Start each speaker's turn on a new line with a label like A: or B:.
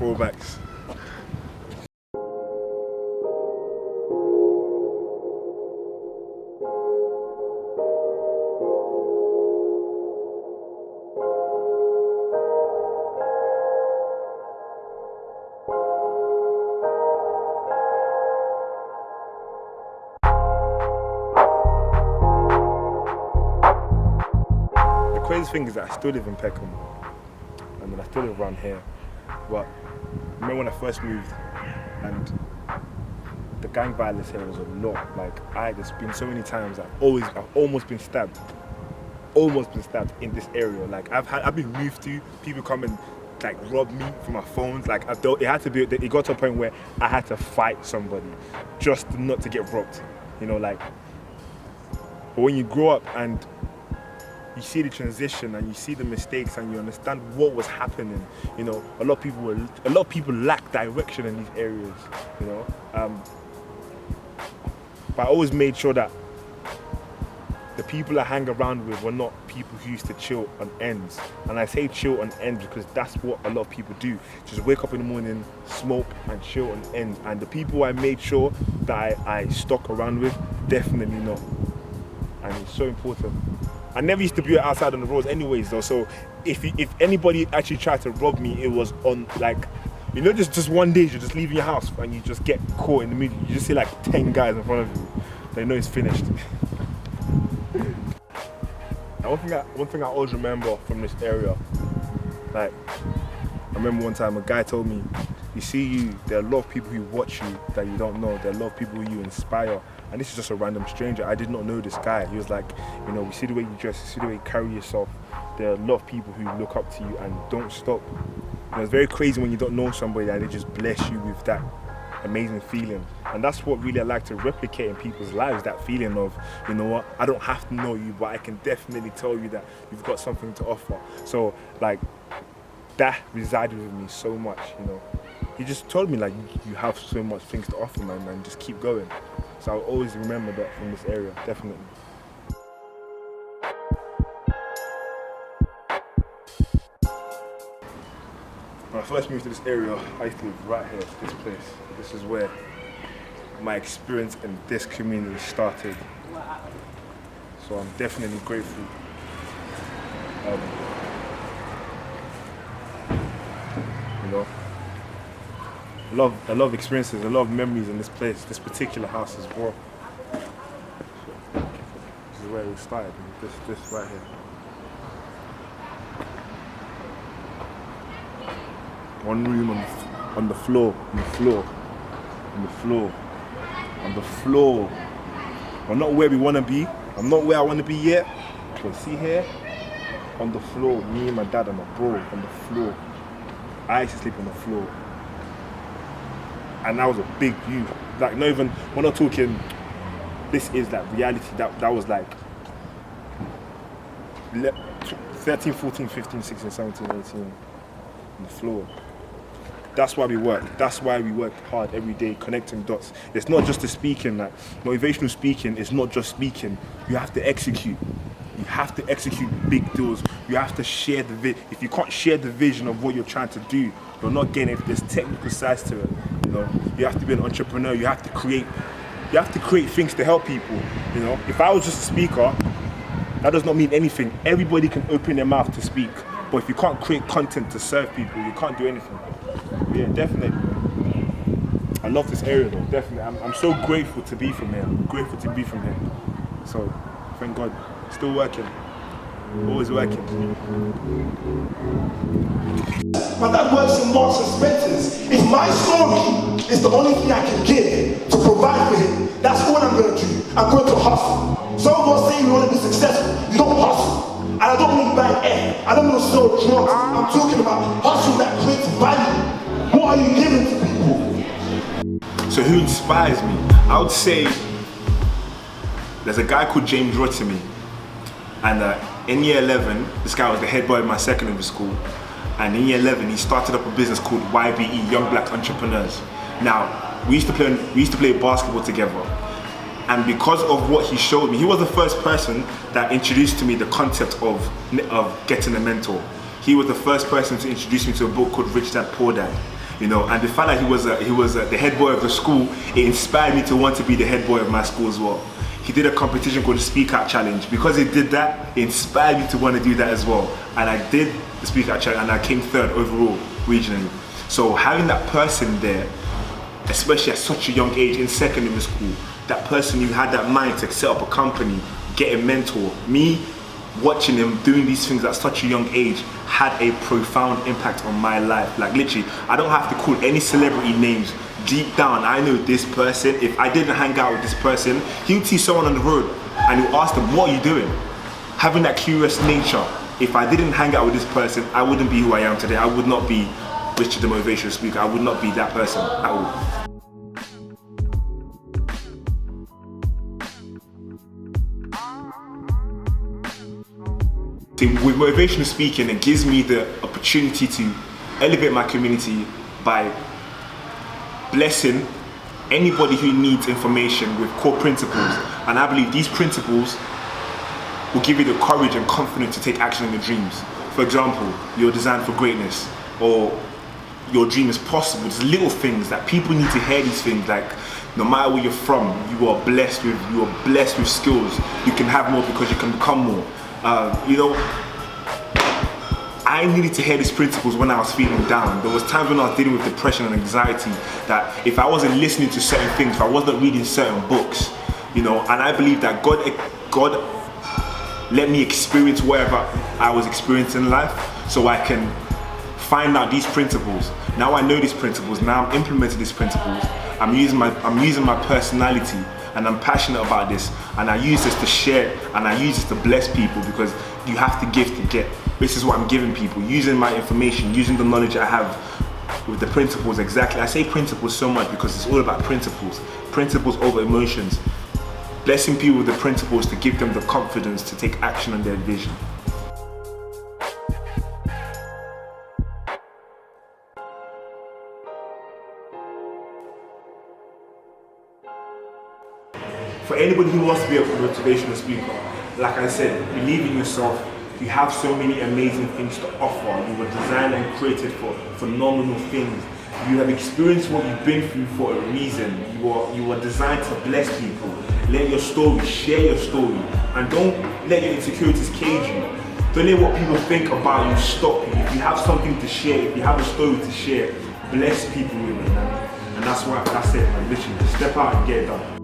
A: throwbacks. The crazy thing is that I still live in Peckham. I mean, I still live around here. But I remember when I first moved, and the gang violence here was a lot. Like, there's been so many times I've almost been stabbed. Almost been stabbed in this area. Like, I've been moved to, people come and like rob me for my phones. Like, it got to a point where I had to fight somebody just not to get robbed. You know, like. But when you grow up and you see the transition and you see the mistakes and you understand what was happening, you know, a lot of people lack direction in these areas, you know. But I always made sure that the people I hang around with were not people who used to chill on ends. And I say chill on ends because that's what a lot of people do. Just wake up in the morning, smoke and chill on ends. And the people I made sure that I stuck around with, definitely not. And it's so important. I never used to be outside on the roads anyways though, so if anybody actually tried to rob me, it was on, like, you know, just one day you're just leaving your house and you just get caught in the middle. You just see like 10 guys in front of you. They know it's finished. And one thing I always remember from this area, like, I remember one time a guy told me, you see, there are a lot of people who watch you that you don't know. There are a lot of people who you inspire. And this is just a random stranger. I did not know this guy. He was like, you know, we see the way you dress, we see the way you carry yourself. There are a lot of people who look up to you and don't stop. You know, it's very crazy when you don't know somebody and they just bless you with that amazing feeling. And that's what really I like to replicate in people's lives, that feeling of, you know what, I don't have to know you, but I can definitely tell you that you've got something to offer. So, like, that resided with me so much, you know. He just told me, like, you have so much things to offer, man, and just keep going. So I'll always remember that from this area, definitely. When I first moved to this area, I used to live right here, this place. This is where my experience in this community started. So I'm definitely grateful. You know, a lot of experiences, a lot of memories in this place, this particular house as well. This is where it started, this right here. One room on the floor. I'm not where we want to be. I'm not where I want to be yet. But see here, on the floor, me and my dad and my bro on the floor. I used to sleep on the floor. And that was a big view. Like, not even, we're not talking, this is like reality. That was like 13, 14, 15, 16, 17, 18 on the floor. That's why we work. That's why we work hard every day, connecting dots. It's not just the speaking. Like, motivational speaking is not just speaking. You have to execute. You have to execute big deals. You have to share the vision. If you can't share the vision of what you're trying to do, you're not getting it. There's technical sides to it. You know, you have to be an entrepreneur. You have to create things to help people. You know, if I was just a speaker, that does not mean anything. Everybody can open their mouth to speak, but if you can't create content to serve people, you can't do anything. Yeah, definitely. I love this area though, definitely. I'm so grateful to be from here. I'm grateful to be from here. So, thank God. Still working. Always working.
B: My dad works in Marks and Spencer's. If my story is the only thing I can give to provide for him, that's what I'm going to do. I'm going to hustle. Some of us say you want to be successful. You don't hustle. And I don't mean bad air. I don't mean sell drugs. I'm talking about hustle that creates value. What are you giving to people?
A: So who inspires me? I would say there's a guy called James Rotimi, and in year 11, this guy was the head boy of my secondary school, and in year 11 he started up a business called YBE, Young Black Entrepreneurs. Now, we used to play basketball together, and because of what he showed me, he was the first person that introduced to me the concept of getting a mentor. He was the first person to introduce me to a book called Rich Dad Poor Dad. you know. And the fact that he was the head boy of the school, it inspired me to want to be the head boy of my school as well. He did a competition called the Speak Out Challenge. Because he did that, it inspired me to want to do that as well. And I did the Speak Out Challenge, and I came third overall regionally. So having that person there, especially at such a young age in secondary school, that person who had that mind to set up a company, get a mentor, me watching him doing these things at such a young age had a profound impact on my life. Like literally, I don't have to call any celebrity names. Deep down, I know this person. If I didn't hang out with this person, he would see someone on the road and he'll ask them, what are you doing? Having that curious nature. If I didn't hang out with this person, I wouldn't be who I am today. I would not be Richard the Motivational Speaker. I would not be that person at all. With motivational speaking, it gives me the opportunity to elevate my community by blessing anybody who needs information with core principles. And I believe these principles will give you the courage and confidence to take action on your dreams. For example, you're designed for greatness, or your dream is possible. There's little things that people need to hear. These things, like no matter where you're from, you are blessed with skills. You can have more because you can become more. You know, I needed to hear these principles when I was feeling down. There was times when I was dealing with depression and anxiety, that if I wasn't listening to certain things, if I wasn't reading certain books, you know, and I believe that God let me experience whatever I was experiencing in life so I can find out these principles. Now I know these principles, now I'm implementing these principles. I'm using my personality, and I'm passionate about this, and I use this to share, and I use this to bless people, because you have to give to get. This is what I'm giving people, using my information, using the knowledge I have with the principles. Exactly, I say principles so much because it's all about principles over emotions. Blessing people with the principles to give them the confidence to take action on their vision. For anybody who wants to be a motivational speaker, like I said, believe in yourself. You have so many amazing things to offer. You were designed and created for phenomenal things. You have experienced what you've been through for a reason. You were designed to bless people. Let your story, share your story, and don't let your insecurities cage you. Don't let what people think about you stop you. If you have something to share, if you have a story to share, bless people with it, man. And that's it, man. Literally, step out and get it done.